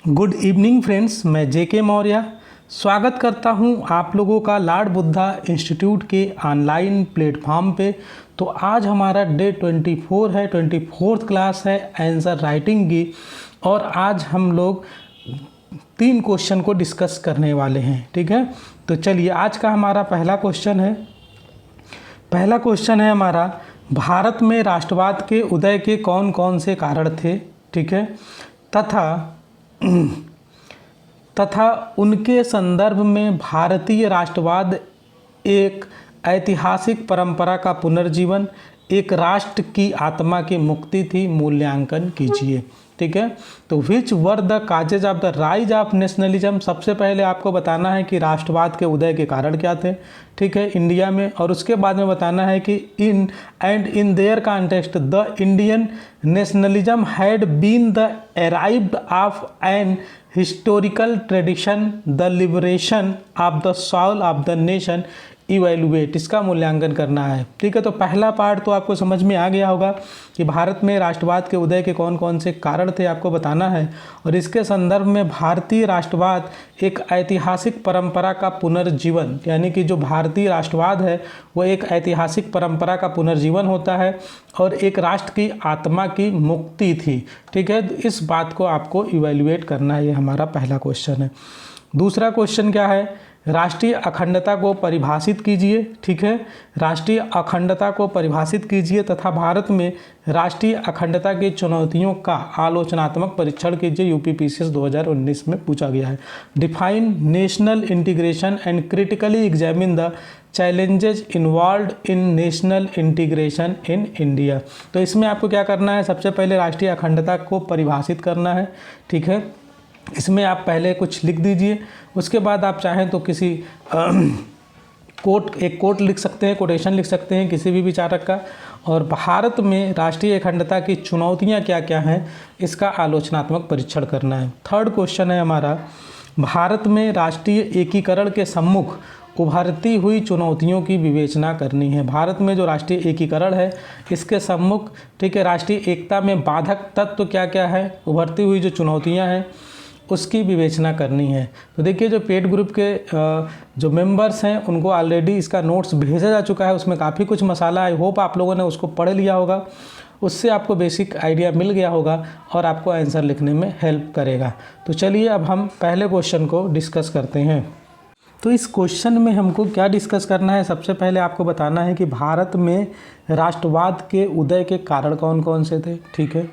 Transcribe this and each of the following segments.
Good evening friends, मैं जेके मौर्य स्वागत करता हूं आप लोगों का लॉर्ड बुद्धा इंस्टीट्यूट के ऑनलाइन प्लेटफॉर्म पे। तो आज हमारा डे 24 है, 24th क्लास है आंसर राइटिंग की। और आज हम लोग 3 क्वेश्चन को डिस्कस करने वाले हैं। ठीक है, तो चलिए आज का हमारा पहला क्वेश्चन है हमारा, भारत में राष्ट्रवाद के उदय के कौन कौन से कारण थे। ठीक है, तथा उनके संदर्भ में भारतीय राष्ट्रवाद एक ऐतिहासिक परंपरा का पुनर्जीवन, एक राष्ट्र की आत्मा की मुक्ति थी। मूल्यांकन कीजिए। ठीक है, तो which were the causes of the rise of nationalism. सबसे पहले आपको बताना है कि राष्ट्रवाद के उदय के कारण क्या थे। ठीक है, इंडिया में। और उसके बाद में बताना है कि in their context the Indian nationalism had been the arrived of an historical tradition, the liberation of the soul of the nation, evaluate. इसका मूल्यांकन करना है। ठीक है, तो पहला पार्ट तो आपको समझ में आ गया होगा कि भारत में राष्ट्रवाद के उदय के कौन कौन से कारण थे, आपको बताना है। और इसके संदर्भ में भारतीय राष्ट्रवाद एक ऐतिहासिक परंपरा का पुनर्जीवन, यानी कि जो भारतीय राष्ट्रवाद है वो एक ऐतिहासिक परंपरा का पुनर्जीवन होता है और एक राष्ट्र की आत्मा की मुक्ति थी। ठीक है, तो इस बात को आपको इवैल्यूएट करना है। ये हमारा पहला क्वेश्चन है। दूसरा क्वेश्चन क्या है, राष्ट्रीय अखंडता को परिभाषित कीजिए। ठीक है, राष्ट्रीय अखंडता को परिभाषित कीजिए तथा भारत में राष्ट्रीय अखंडता की चुनौतियों का आलोचनात्मक परीक्षण कीजिए। यूपीपीसीएस 2019 में पूछा गया है। Define national integration and critically examine the challenges involve in national integration in India. तो इसमें आपको क्या करना है, सबसे पहले राष्ट्रीय अखंडता को परिभाषित करना है। ठीक है, इसमें आप पहले कुछ लिख दीजिए। उसके बाद आप चाहें तो किसी कोट लिख सकते हैं, कोटेशन लिख सकते हैं किसी भी विचारक का। और भारत में राष्ट्रीय अखंडता की चुनौतियां क्या क्या हैं, इसका आलोचनात्मक परीक्षण करना है। थर्ड क्वेश्चन है हमारा, भारत में राष्ट्रीय एकीकरण के सम्मुख उभरती हुई चुनौतियों की विवेचना करनी है। भारत में जो राष्ट्रीय एकीकरण है इसके सम्मुख, ठीक है, राष्ट्रीय एकता में बाधक तत्व क्या क्या है, उभरती हुई जो चुनौतियां हैं उसकी विवेचना करनी है। तो देखिए, जो पेड ग्रुप के जो मेंबर्स हैं उनको ऑलरेडी इसका नोट्स भेजा जा चुका है। उसमें काफ़ी कुछ मसाला, आई होप आप लोगों ने उसको पढ़ लिया होगा। उससे आपको बेसिक आइडिया मिल गया होगा और आपको आंसर लिखने में हेल्प करेगा। तो चलिए अब हम पहले क्वेश्चन को डिस्कस करते हैं। तो इस क्वेश्चन में हमको क्या डिस्कस करना है, सबसे पहले आपको बताना है कि भारत में राष्ट्रवाद के उदय के कारण कौन कौन से थे। ठीक है,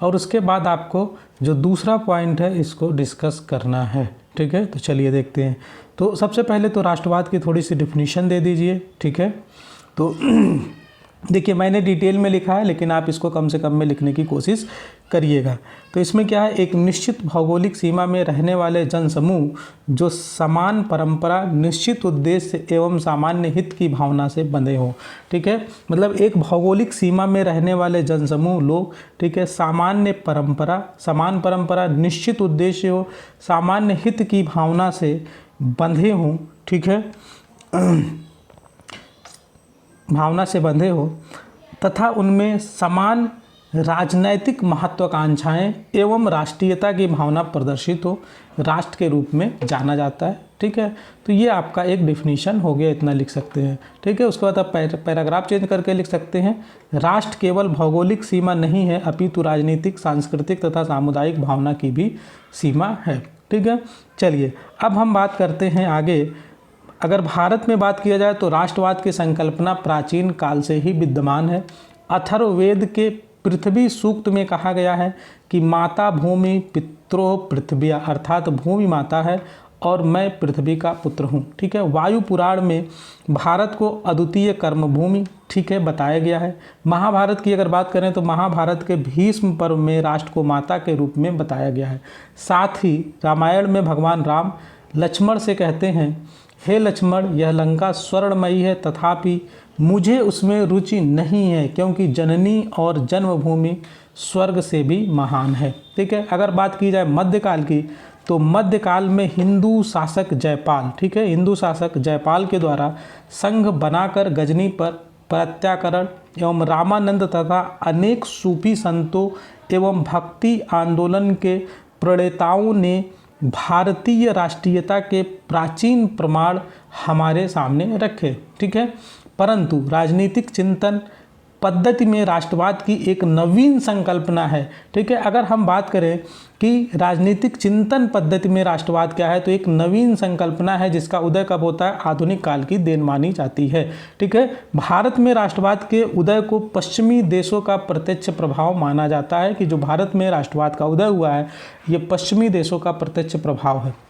और उसके बाद आपको जो दूसरा पॉइंट है इसको डिस्कस करना है। ठीक है, तो चलिए देखते हैं। तो सबसे पहले तो राष्ट्रवाद की थोड़ी सी डिफिनीशन दे दीजिए। ठीक है, तो देखिए मैंने डिटेल में लिखा है लेकिन आप इसको कम से कम में लिखने की कोशिश करिएगा। तो इसमें क्या है, एक निश्चित भौगोलिक सीमा में रहने वाले जनसमूह जो समान परंपरा, निश्चित उद्देश्य एवं सामान्य हित की भावना से बंधे हों। ठीक है, मतलब एक भौगोलिक सीमा में रहने वाले जनसमूह लोग, ठीक है, समान परंपरा, निश्चित उद्देश्य हो, सामान्य हित की भावना से बंधे हों। ठीक है, भावना से बंधे हो तथा उनमें समान राजनैतिक महत्वाकांक्षाएं एवं राष्ट्रीयता की भावना प्रदर्शित हो, राष्ट्र के रूप में जाना जाता है। ठीक है, तो ये आपका एक डिफिनीशन हो गया, इतना लिख सकते हैं। ठीक है, उसके बाद आप पैराग्राफ चेंज करके लिख सकते हैं, राष्ट्र केवल भौगोलिक सीमा नहीं है अपितु राजनीतिक, सांस्कृतिक तथा सामुदायिक भावना की भी सीमा है। ठीक है, चलिए अब हम बात करते हैं आगे। अगर भारत में बात किया जाए तो राष्ट्रवाद की संकल्पना प्राचीन काल से ही विद्यमान है। अथर्ववेद के पृथ्वी सूक्त में कहा गया है कि माता भूमि पित्रो पृथ्व्या, अर्थात भूमि माता है और मैं पृथ्वी का पुत्र हूँ। ठीक है, वायु पुराण में भारत को अद्वितीय कर्मभूमि, ठीक है, बताया गया है। महाभारत की अगर बात करें तो महाभारत के भीष्म पर्व में राष्ट्र को माता के रूप में बताया गया है। साथ ही रामायण में भगवान राम लक्ष्मण से कहते हैं, हे लक्ष्मण, यह लंका स्वर्णमयी है तथापि मुझे उसमें रुचि नहीं है क्योंकि जननी और जन्मभूमि स्वर्ग से भी महान है। ठीक है, अगर बात की जाए मध्यकाल की तो मध्यकाल में हिंदू शासक जयपाल, ठीक है, हिंदू शासक जयपाल के द्वारा संघ बनाकर गजनी पर प्रत्याकरण एवं रामानंद तथा अनेक सूफी संतों एवं भक्ति आंदोलन के प्रणेताओं ने भारतीय राष्ट्रीयता के प्राचीन प्रमाण हमारे सामने रखे, ठीक है। परंतु राजनीतिक चिंतन पद्धति में राष्ट्रवाद की एक नवीन संकल्पना है, ठीक है। अगर हम बात करें कि राजनीतिक चिंतन पद्धति में राष्ट्रवाद क्या है, तो एक नवीन संकल्पना है जिसका उदय कब होता है, आधुनिक काल की देन मानी जाती है, ठीक है। भारत में राष्ट्रवाद के उदय को पश्चिमी देशों का प्रत्यक्ष प्रभाव माना जाता है, कि जो भारत में राष्ट्रवाद का उदय हुआ है ये पश्चिमी देशों का प्रत्यक्ष प्रभाव है।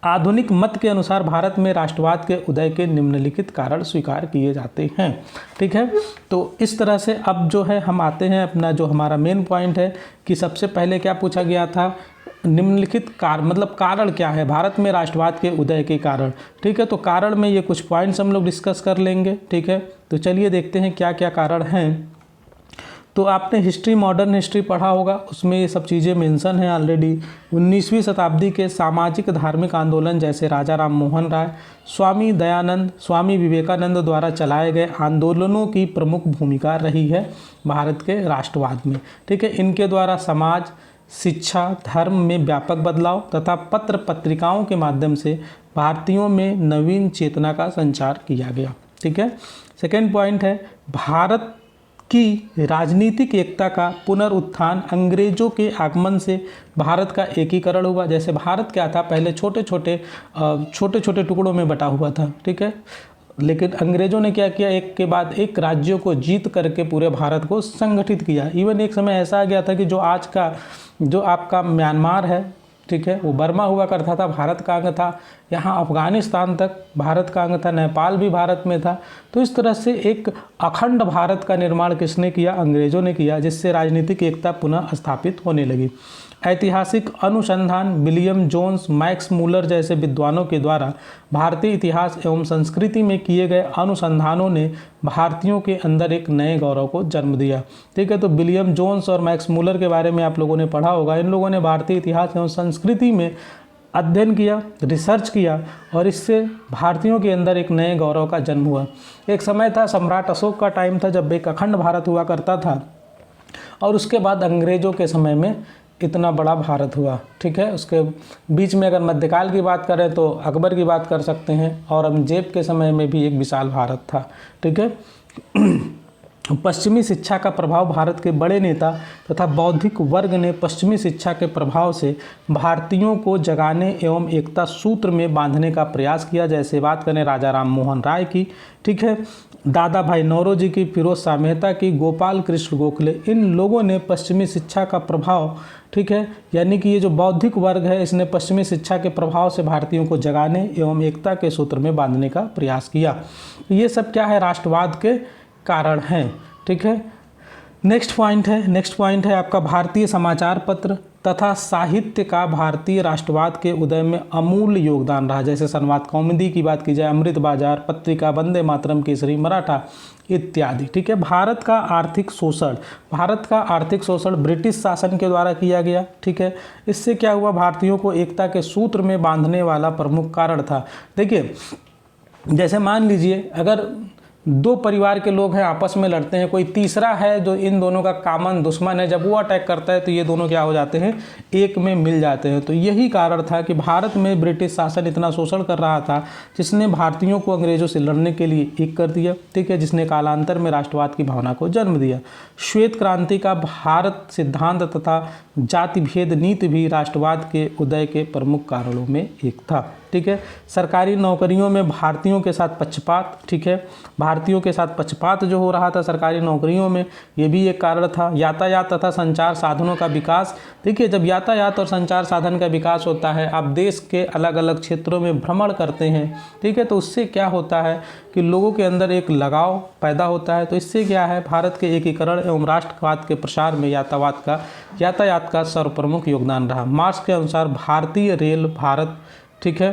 आधुनिक मत के अनुसार भारत में राष्ट्रवाद के उदय के निम्नलिखित कारण स्वीकार किए जाते हैं, ठीक है। तो इस तरह से अब जो है हम आते हैं अपना जो हमारा मेन पॉइंट है कि सबसे पहले क्या पूछा गया था, निम्नलिखित मतलब कारण क्या है भारत में राष्ट्रवाद के उदय के कारण, ठीक है। तो कारण में ये कुछ पॉइंट्स हम लोग डिस्कस कर लेंगे, ठीक है। तो चलिए देखते हैं क्या क्या कारण हैं। तो आपने हिस्ट्री, मॉडर्न हिस्ट्री पढ़ा होगा, उसमें ये सब चीज़ें मेंशन हैं ऑलरेडी। 19वीं शताब्दी के सामाजिक धार्मिक आंदोलन जैसे राजा राम मोहन राय, स्वामी दयानंद, स्वामी विवेकानंद द्वारा चलाए गए आंदोलनों की प्रमुख भूमिका रही है भारत के राष्ट्रवाद में, ठीक है। इनके द्वारा समाज, शिक्षा, धर्म में व्यापक बदलाव तथा पत्र पत्रिकाओं के माध्यम से भारतीयों में नवीन चेतना का संचार किया गया, ठीक है। सेकेंड पॉइंट है भारत की राजनीतिक एकता का पुनरुत्थान अंग्रेजों के आगमन से भारत का एकीकरण हुआ। जैसे भारत क्या था, पहले छोटे छोटे टुकड़ों में बटा हुआ था, ठीक है। लेकिन अंग्रेजों ने क्या किया, एक के बाद एक राज्यों को जीत करके पूरे भारत को संगठित किया। इवन एक समय ऐसा आ गया था कि जो आपका म्यांमार है, ठीक है, वो बर्मा हुआ करता था, भारत का अंग था। यहाँ अफगानिस्तान तक भारत का अंग था, नेपाल भी भारत में था। तो इस तरह से एक अखंड भारत का निर्माण किसने किया, अंग्रेजों ने किया, जिससे राजनीतिक एकता पुनः स्थापित होने लगी। ऐतिहासिक अनुसंधान विलियम जोन्स, मैक्स मूलर जैसे विद्वानों के द्वारा भारतीय इतिहास एवं संस्कृति में किए गए अनुसंधानों ने भारतीयों के अंदर एक नए गौरव को जन्म दिया, ठीक है। तो विलियम जोन्स और मैक्स मूलर के बारे में आप लोगों ने पढ़ा होगा। इन लोगों ने भारतीय इतिहास एवं संस्कृति में अध्ययन किया, रिसर्च किया, और इससे भारतीयों के अंदर एक नए गौरव का जन्म हुआ। एक समय था, सम्राट अशोक का टाइम था, जब एक अखंड भारत हुआ करता था, और उसके बाद अंग्रेजों के समय में इतना बड़ा भारत हुआ, ठीक है। उसके बीच में अगर मध्यकाल की बात करें तो अकबर की बात कर सकते हैं, और औरंगजेब के समय में भी एक विशाल भारत था, ठीक है। पश्चिमी शिक्षा का प्रभाव, भारत के बड़े नेता तथा बौद्धिक वर्ग ने पश्चिमी शिक्षा के प्रभाव से भारतीयों को जगाने एवं एकता सूत्र में बांधने का प्रयास किया। जैसे बात करें राजा राम मोहन राय की, ठीक है, दादा भाई नौरोजी की, फिरोज शाह मेहता की, गोपाल कृष्ण गोखले, इन लोगों ने पश्चिमी शिक्षा का प्रभाव, ठीक है, यानी कि ये जो बौद्धिक वर्ग है इसने पश्चिमी शिक्षा के प्रभाव से भारतीयों को जगाने एवं एकता के सूत्र में बांधने का प्रयास किया। ये सब क्या है, राष्ट्रवाद के कारण हैं, ठीक है। नेक्स्ट पॉइंट है आपका भारतीय समाचार पत्र तथा साहित्य का भारतीय राष्ट्रवाद के उदय में अमूल्य योगदान रहा। जैसे संवाद कौमुदी की बात की जाए, अमृत बाजार पत्रिका, वंदे मातरम, केसरी मराठा इत्यादि, ठीक है। भारत का आर्थिक शोषण ब्रिटिश शासन के द्वारा किया गया, ठीक है। इससे क्या हुआ, भारतीयों को एकता के सूत्र में बांधने वाला प्रमुख कारण था। देखिए, जैसे मान लीजिए अगर दो परिवार के लोग हैं, आपस में लड़ते हैं, कोई तीसरा है जो इन दोनों का कॉमन दुश्मन है, जब वो अटैक करता है तो ये दोनों क्या हो जाते हैं, एक में मिल जाते हैं। तो यही कारण था कि भारत में ब्रिटिश शासन इतना शोषण कर रहा था, जिसने भारतीयों को अंग्रेजों से लड़ने के लिए एक कर दिया, ठीक है, जिसने कालांतर में राष्ट्रवाद की भावना को जन्म दिया। श्वेत क्रांति का भारत सिद्धांत तथा जाति भेद नीति भी राष्ट्रवाद के उदय के प्रमुख कारणों में एक था, ठीक है। सरकारी नौकरियों में भारतीयों के साथ पक्षपात, ठीक है, भारतीयों के साथ पक्षपात जो हो रहा था सरकारी नौकरियों में, ये भी एक कारण था। यातायात तथा संचार साधनों का विकास, देखिए जब यातायात और संचार साधन का विकास होता है, आप देश के अलग अलग क्षेत्रों में भ्रमण करते हैं, ठीक है, तो उससे क्या होता है कि लोगों के अंदर एक लगाव पैदा होता है। तो इससे क्या है, भारत के एकीकरण एवं राष्ट्रवाद के प्रसार में यातायात का सर्वप्रमुख योगदान रहा। मार्क्स के अनुसार भारतीय रेल भारत, ठीक है,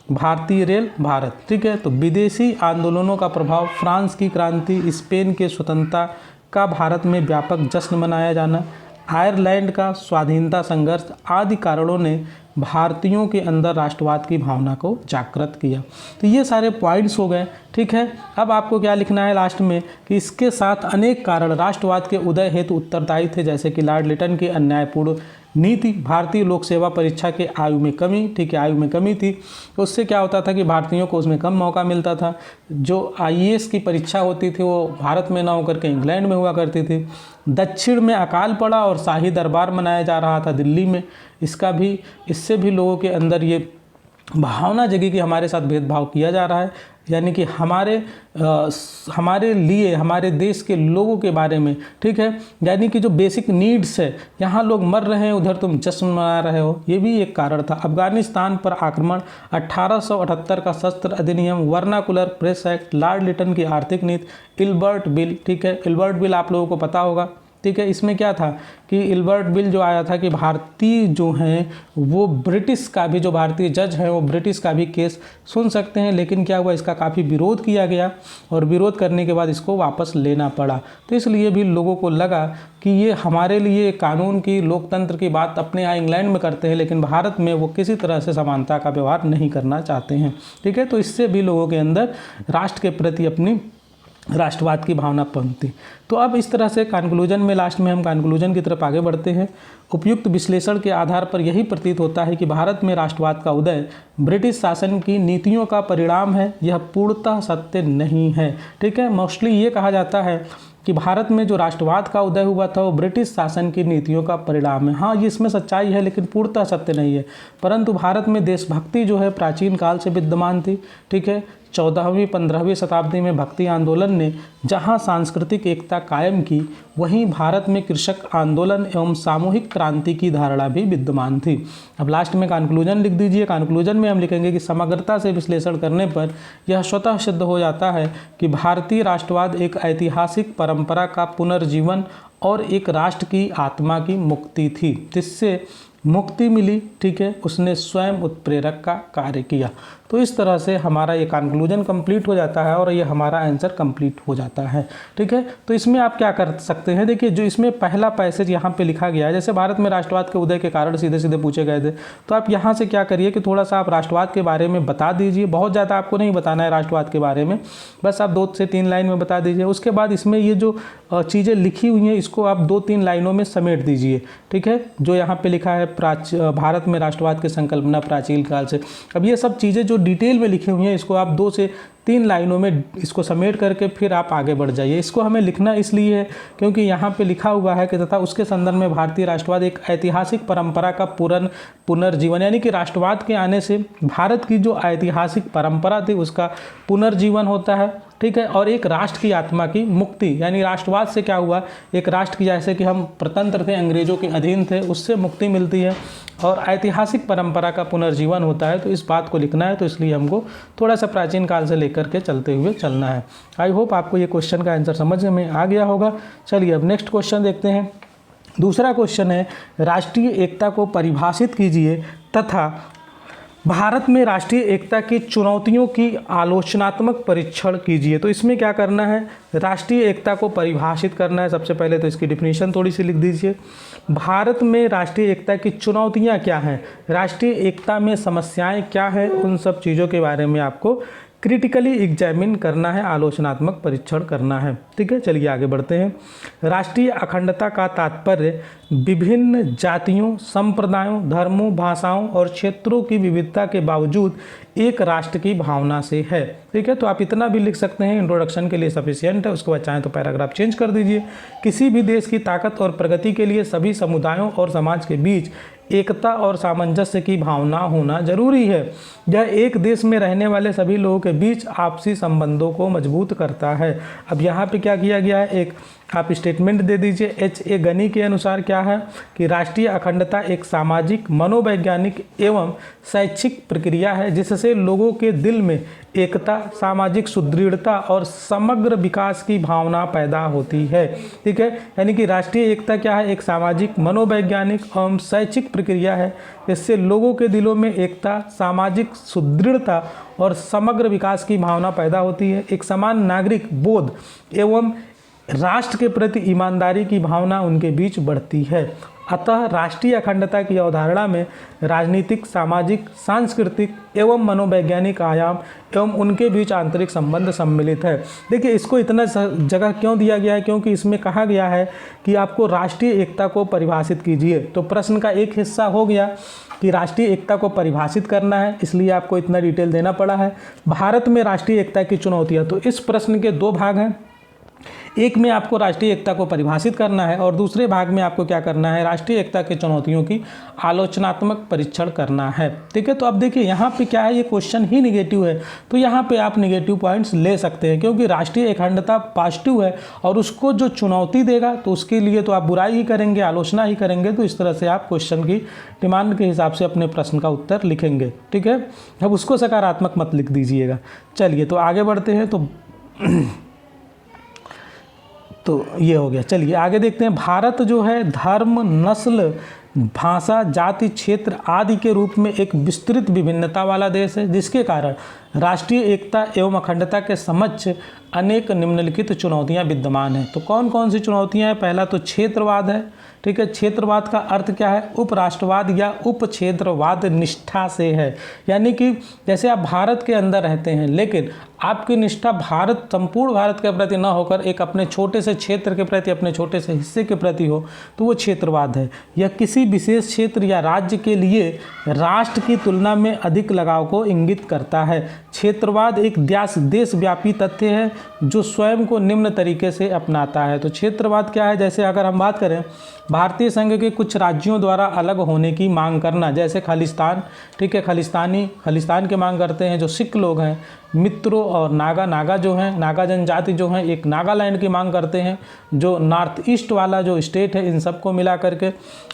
भारतीय रेल भारत, ठीक है। तो विदेशी आंदोलनों का प्रभाव, फ्रांस की क्रांति, स्पेन के स्वतंत्रता का भारत में व्यापक जश्न मनाया जाना, आयरलैंड का स्वाधीनता संघर्ष आदि कारणों ने भारतीयों के अंदर राष्ट्रवाद की भावना को जागृत किया। तो ये सारे पॉइंट्स हो गए, ठीक है। अब आपको क्या लिखना है लास्ट में कि इसके साथ अनेक कारण राष्ट्रवाद के उदय हेतु उत्तरदायी थे, जैसे कि लॉर्ड लिटन की अन्यायपूर्ण नीति, भारतीय लोक सेवा परीक्षा के आयु में कमी, ठीक है, आयु में कमी थी। तो उससे क्या होता था कि भारतीयों को उसमें कम मौका मिलता था। जो IAS की परीक्षा होती थी वो भारत में ना होकर के इंग्लैंड में हुआ करती थी। दक्षिण में अकाल पड़ा और शाही दरबार मनाया जा रहा था दिल्ली में। इससे भी लोगों के अंदर ये भावना जगी कि हमारे साथ भेदभाव किया जा रहा है, यानी कि हमारे लिए, हमारे देश के लोगों के बारे में, ठीक है, यानी कि जो बेसिक नीड्स है, यहाँ लोग मर रहे हैं, उधर तुम जश्न मना रहे हो, ये भी एक कारण था। अफगानिस्तान पर आक्रमण, 1878 का शस्त्र अधिनियम, vernacular press act, Lord Lytton की आर्थिक नीति, इल्बर्ट बिल, ठीक है, इल्बर्ट बिल आप लोगों को पता होगा, ठीक है। इसमें क्या था कि इल्बर्ट बिल जो आया था कि भारतीय जो हैं वो ब्रिटिश का भी, जो भारतीय जज हैं वो ब्रिटिश का भी केस सुन सकते हैं, लेकिन क्या हुआ, इसका काफ़ी विरोध किया गया और विरोध करने के बाद इसको वापस लेना पड़ा। तो इसलिए भी लोगों को लगा कि ये हमारे लिए कानून की, लोकतंत्र की बात अपने यहाँ इंग्लैंड में करते हैं, लेकिन भारत में वो किसी तरह से समानता का व्यवहार नहीं करना चाहते हैं, ठीक है। तो इससे भी लोगों के अंदर राष्ट्र के प्रति अपनी राष्ट्रवाद की भावना पनपती। तो अब इस तरह से कंक्लूजन में, लास्ट में हम कंक्लूजन की तरफ आगे बढ़ते हैं। उपयुक्त विश्लेषण के आधार पर यही प्रतीत होता है कि भारत में राष्ट्रवाद का उदय ब्रिटिश शासन की नीतियों का परिणाम है। यह पूर्णतः सत्य नहीं है, ठीक है। मोस्टली ये कहा जाता है कि भारत में जो राष्ट्रवाद का उदय हुआ था वो ब्रिटिश शासन की नीतियों का परिणाम है। हाँ, ये इसमें सच्चाई है, लेकिन पूर्णतः सत्य नहीं है। परंतु भारत में देशभक्ति जो है प्राचीन काल से विद्यमान थी, ठीक है। 14वीं 15वीं शताब्दी में भक्ति आंदोलन ने जहाँ सांस्कृतिक एकता कायम की, वहीं भारत में कृषक आंदोलन एवं सामूहिक क्रांति की धारणा भी विद्यमान थी। अब लास्ट में कंक्लूजन लिख दीजिए। कंक्लूजन में हम लिखेंगे कि समग्रता से विश्लेषण करने पर यह स्वतः सिद्ध हो जाता है कि भारतीय राष्ट्रवाद एक ऐतिहासिक परंपरा का पुनर्जीवन और एक राष्ट्र की आत्मा की मुक्ति थी। जिससे मुक्ति मिली, ठीक है, उसने स्वयं उत्प्रेरक का कार्य किया। तो इस तरह से हमारा ये कंक्लूजन कंप्लीट हो जाता है और ये हमारा आंसर कंप्लीट हो जाता है, ठीक है। तो इसमें आप क्या कर सकते हैं, देखिए जो इसमें पहला पैसेज यहाँ पे लिखा गया है, जैसे भारत में राष्ट्रवाद के उदय के कारण सीधे सीधे पूछे गए थे, तो आप यहाँ से क्या करिए कि थोड़ा सा आप राष्ट्रवाद के बारे में बता दीजिए। बहुत ज़्यादा आपको नहीं बताना है राष्ट्रवाद के बारे में, बस आप 2 से 3 लाइन में बता दीजिए। उसके बाद इसमें ये जो चीज़ें लिखी हुई हैं इसको आप 2-3 लाइनों में समेट दीजिए, ठीक है। जो यहाँ पे लिखा है भारत में राष्ट्रवाद की संकल्पना प्राचीन काल से, अब ये सब चीज़ें जो डिटेल में लिखी हुई हैं इसको आप 2 से 3 लाइनों में इसको समेट करके फिर आप आगे बढ़ जाइए। इसको हमें लिखना इसलिए है क्योंकि यहाँ पे लिखा हुआ है कि तथा उसके संदर्भ में भारतीय राष्ट्रवाद एक ऐतिहासिक परंपरा का पुनर्जीवन, यानी कि राष्ट्रवाद के आने से भारत की जो ऐतिहासिक परंपरा थी उसका पुनर्जीवन होता है, ठीक है। और एक राष्ट्र की आत्मा की मुक्ति, यानी राष्ट्रवाद से क्या हुआ, एक राष्ट्र की, जैसे कि हम स्वतंत्र थे, अंग्रेजों के अधीन थे, उससे मुक्ति मिलती है और ऐतिहासिक परंपरा का पुनर्जीवन होता है। तो इस बात को लिखना है, तो इसलिए हमको थोड़ा सा प्राचीन काल से लेकर के चलते हुए चलना है। आई होप आपको ये क्वेश्चन का आंसर समझ में आ गया होगा। चलिए अब नेक्स्ट क्वेश्चन देखते हैं। दूसरा क्वेश्चन है, राष्ट्रीय एकता को परिभाषित कीजिए तथा भारत में राष्ट्रीय एकता की चुनौतियों की आलोचनात्मक परीक्षण कीजिए। तो इसमें क्या करना है, राष्ट्रीय एकता को परिभाषित करना है। सबसे पहले तो इसकी डिफिनीशन थोड़ी सी लिख दीजिए। भारत में राष्ट्रीय एकता की चुनौतियां क्या हैं, राष्ट्रीय एकता में समस्याएं क्या हैं, उन सब चीज़ों के बारे में आपको क्रिटिकली एग्जामिन करना है, आलोचनात्मक परीक्षण करना है, ठीक है। चलिए आगे बढ़ते हैं। राष्ट्रीय अखंडता का तात्पर्य विभिन्न जातियों, संप्रदायों, धर्मों, भाषाओं और क्षेत्रों की विविधता के बावजूद एक राष्ट्र की भावना से है, ठीक है। तो आप इतना भी लिख सकते हैं, इंट्रोडक्शन के लिए सफिशिएंट है। उसके बाद चाहें तो पैराग्राफ चेंज कर दीजिए। किसी भी देश की ताकत और प्रगति के लिए सभी समुदायों और समाज के बीच एकता और सामंजस्य की भावना होना जरूरी है। यह एक देश में रहने वाले सभी लोगों के बीच आपसी संबंधों को मजबूत करता है। अब यहाँ पे क्या किया गया है, एक आप स्टेटमेंट दे दीजिए। H.A. गनी के अनुसार क्या है कि राष्ट्रीय अखंडता एक सामाजिक, मनोवैज्ञानिक एवं शैक्षिक प्रक्रिया है जिससे लोगों के दिल में एकता, सामाजिक सुदृढ़ता और समग्र विकास की भावना पैदा होती है, ठीक है। यानी कि राष्ट्रीय एकता क्या है, एक सामाजिक, मनोवैज्ञानिक एवं शैक्षिक प्रक्रिया है जिससे लोगों के दिलों में एकता, सामाजिक सुदृढ़ता और समग्र विकास की भावना पैदा होती है। एक समान नागरिक बोध एवं राष्ट्र के प्रति ईमानदारी की भावना उनके बीच बढ़ती है। अतः राष्ट्रीय अखंडता की अवधारणा में राजनीतिक, सामाजिक, सांस्कृतिक एवं मनोवैज्ञानिक आयाम एवं उनके बीच आंतरिक संबंध सम्मिलित है। देखिए, इसको इतना जगह क्यों दिया गया है, क्योंकि इसमें कहा गया है कि आपको राष्ट्रीय एकता को परिभाषित कीजिए। तो प्रश्न का एक हिस्सा हो गया कि राष्ट्रीय एकता को परिभाषित करना है, इसलिए आपको इतना डिटेल देना पड़ा है। भारत में राष्ट्रीय एकता की चुनौतियाँ, तो इस प्रश्न के दो भाग हैं। एक में आपको राष्ट्रीय एकता को परिभाषित करना है और दूसरे भाग में आपको क्या करना है, राष्ट्रीय एकता के चुनौतियों की आलोचनात्मक परीक्षण करना है। ठीक है, तो अब देखिए यहाँ पे क्या है, ये क्वेश्चन ही निगेटिव है, तो यहाँ पे आप निगेटिव पॉइंट्स ले सकते हैं, क्योंकि राष्ट्रीय अखंडता पॉजिटिव है और उसको जो चुनौती देगा तो उसके लिए तो आप बुराई ही करेंगे, आलोचना ही करेंगे। तो इस तरह से आप क्वेश्चन की डिमांड के हिसाब से अपने प्रश्न का उत्तर लिखेंगे। ठीक है, अब उसको सकारात्मक मत लिख दीजिएगा। चलिए, तो आगे बढ़ते हैं। तो ये हो गया। चलिए आगे देखते हैं। भारत जो है धर्म, नस्ल, भाषा, जाति, क्षेत्र आदि के रूप में एक विस्तृत विभिन्नता वाला देश है, जिसके कारण राष्ट्रीय एकता एवं अखंडता के समक्ष अनेक निम्नलिखित चुनौतियां विद्यमान हैं। तो कौन कौन सी चुनौतियां हैं? पहला तो क्षेत्रवाद है। ठीक है, क्षेत्रवाद का अर्थ क्या है? उपराष्ट्रवाद या उपक्षेत्रवाद निष्ठा से है, यानी कि जैसे आप भारत के अंदर रहते हैं लेकिन आपकी निष्ठा भारत, संपूर्ण भारत के प्रति न होकर एक अपने छोटे से क्षेत्र के प्रति, अपने छोटे से हिस्से के प्रति हो, तो वो क्षेत्रवाद है। यह किसी विशेष क्षेत्र या राज्य के लिए राष्ट्र की तुलना में अधिक लगाव को इंगित करता है। क्षेत्रवाद एक देशव्यापी तथ्य है जो स्वयं को निम्न तरीके से अपनाता है। तो क्षेत्रवाद क्या है? जैसे अगर हम बात करें भारतीय संघ के कुछ राज्यों द्वारा अलग होने की मांग करना, जैसे खालिस्तान। ठीक है, खालिस्तान की मांग करते हैं जो सिख लोग हैं, मित्रों और नागा जो हैं, नागा जनजाति जो हैं, एक नागालैंड की मांग करते हैं, जो नॉर्थ ईस्ट वाला जो स्टेट है, इन सबको मिला करके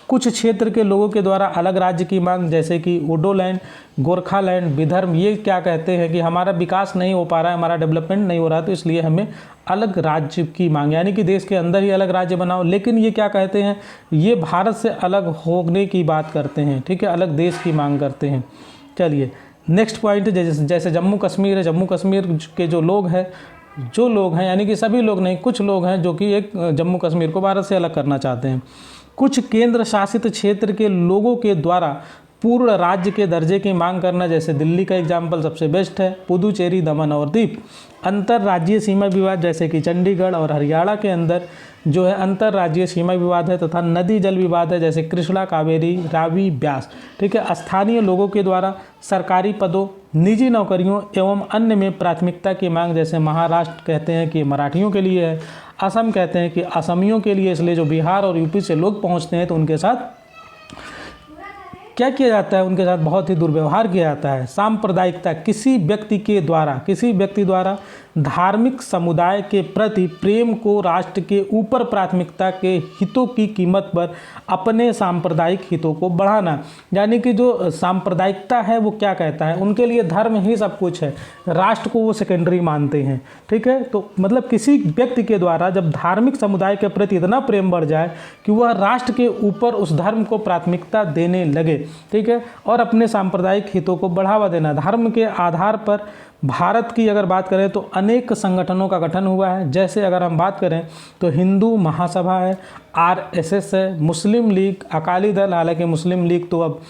कुछ क्षेत्र के लोगों के द्वारा अलग राज्य की मांग, जैसे कि बोडोलैंड, गोरखालैंड, विदर्भ, ये क्या कहते हैं कि हमारा विकास नहीं हो पा रहा है, हमारा डेवलपमेंट नहीं हो रहा, तो इसलिए हमें अलग राज्य की मांग, यानी कि देश के अंदर ही अलग राज्य बनाओ। लेकिन ये क्या कहते हैं, ये भारत से अलग होने की बात करते हैं। ठीक है, अलग देश की मांग करते हैं। चलिए नेक्स्ट पॉइंट, जैसे जम्मू कश्मीर है। जम्मू कश्मीर के जो लोग हैं यानी कि सभी लोग नहीं, कुछ लोग हैं जो कि एक जम्मू कश्मीर को भारत से अलग करना चाहते हैं। कुछ केंद्र शासित क्षेत्र के लोगों के द्वारा पूर्ण राज्य के दर्जे की मांग करना, जैसे दिल्ली का एग्जाम्पल सबसे बेस्ट है, पुदुचेरी, दमन और दीव। अंतर्राज्यीय सीमा विवाद, जैसे कि चंडीगढ़ और हरियाणा के अंदर जो है अंतर्राज्यीय सीमा विवाद है, तथा नदी जल विवाद है, जैसे कृष्णा, कावेरी, रावी, ब्यास। ठीक है, स्थानीय लोगों के द्वारा सरकारी पदों, निजी नौकरियों एवं अन्य में प्राथमिकता की मांग, जैसे महाराष्ट्र कहते हैं कि मराठियों के लिए है, असम कहते हैं कि असमियों के लिए, इसलिए जो बिहार और यूपी से लोग पहुँचते हैं तो उनके साथ क्या किया जाता है, उनके साथ बहुत ही दुर्व्यवहार किया जाता है। सांप्रदायिकता, किसी व्यक्ति द्वारा धार्मिक समुदाय के प्रति प्रेम को राष्ट्र के ऊपर प्राथमिकता के हितों की कीमत पर अपने सांप्रदायिक हितों को बढ़ाना, यानी कि जो सांप्रदायिकता है वो क्या कहता है, उनके लिए धर्म ही सब कुछ है, राष्ट्र को वो सेकेंडरी मानते हैं। ठीक है, तो मतलब किसी व्यक्ति के द्वारा जब धार्मिक समुदाय के प्रति इतना प्रेम बढ़ जाए कि वह राष्ट्र के ऊपर उस धर्म को प्राथमिकता देने लगे। ठीक है, और अपने सांप्रदायिक हितों को बढ़ावा देना। धर्म के आधार पर भारत की अगर बात करें तो अनेक संगठनों का गठन हुआ है, जैसे अगर हम बात करें तो हिंदू महासभा है, RSS है, मुस्लिम लीग, अकाली दल, हालांकि मुस्लिम लीग तो अब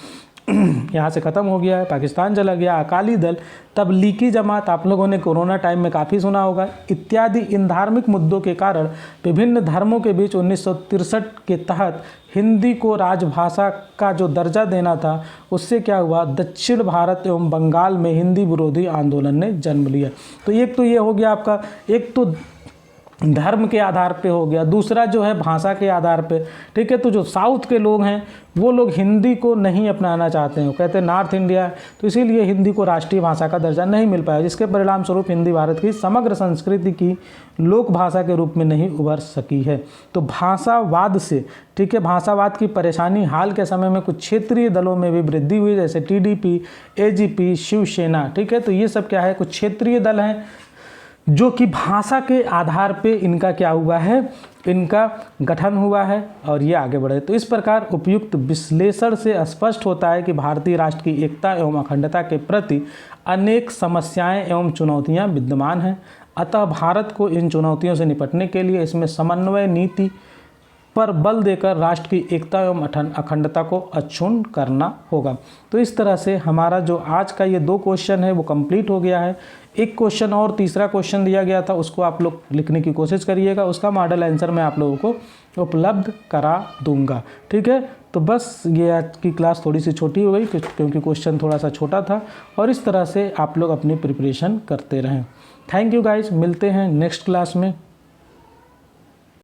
यहाँ से ख़त्म हो गया है, पाकिस्तान चला गया, अकाली दल, तबलीगी जमात, आप लोगों ने कोरोना टाइम में काफ़ी सुना होगा, इत्यादि। इन धार्मिक मुद्दों के कारण विभिन्न धर्मों के बीच 1963 के तहत हिंदी को राजभाषा का जो दर्जा देना था, उससे क्या हुआ, दक्षिण भारत एवं बंगाल में हिंदी विरोधी आंदोलन ने जन्म लिया। तो एक तो ये हो गया आपका, एक तो धर्म के आधार पे हो गया, दूसरा जो है भाषा के आधार पे। ठीक है, तो जो साउथ के लोग हैं वो लोग हिंदी को नहीं अपनाना चाहते हैं, वो कहते हैं नॉर्थ इंडिया है, तो इसीलिए हिंदी को राष्ट्रीय भाषा का दर्जा नहीं मिल पाया, जिसके परिणाम स्वरूप हिंदी भारत की समग्र संस्कृति की लोक भाषा के रूप में नहीं उभर सकी है। तो भाषावाद से, ठीक है, भाषावाद की परेशानी हाल के समय में कुछ क्षेत्रीय दलों में भी वृद्धि हुई, जैसे TDP, AGP, शिवसेना। ठीक है, तो ये सब क्या है, कुछ क्षेत्रीय दल हैं जो कि भाषा के आधार पे इनका क्या हुआ है, इनका गठन हुआ है और ये आगे बढ़े। तो इस प्रकार उपयुक्त विश्लेषण से स्पष्ट होता है कि भारतीय राष्ट्र की एकता एवं अखंडता के प्रति अनेक समस्याएं एवं चुनौतियां विद्यमान हैं। अतः भारत को इन चुनौतियों से निपटने के लिए इसमें समन्वय नीति पर बल देकर राष्ट्र की एकता एवं अखंडता को अक्षुण्ण करना होगा। तो इस तरह से हमारा जो आज का ये 2 क्वेश्चन है वो कंप्लीट हो गया है। एक क्वेश्चन और तीसरा क्वेश्चन दिया गया था, उसको आप लोग लिखने की कोशिश करिएगा, उसका मॉडल आंसर मैं आप लोगों को उपलब्ध करा दूंगा। ठीक है, तो बस ये आज की क्लास थोड़ी सी छोटी हो गई क्योंकि क्वेश्चन थोड़ा सा छोटा था, और इस तरह से आप लोग अपनी प्रिपरेशन करते रहें। थैंक यू गाइज, मिलते हैं नेक्स्ट क्लास में।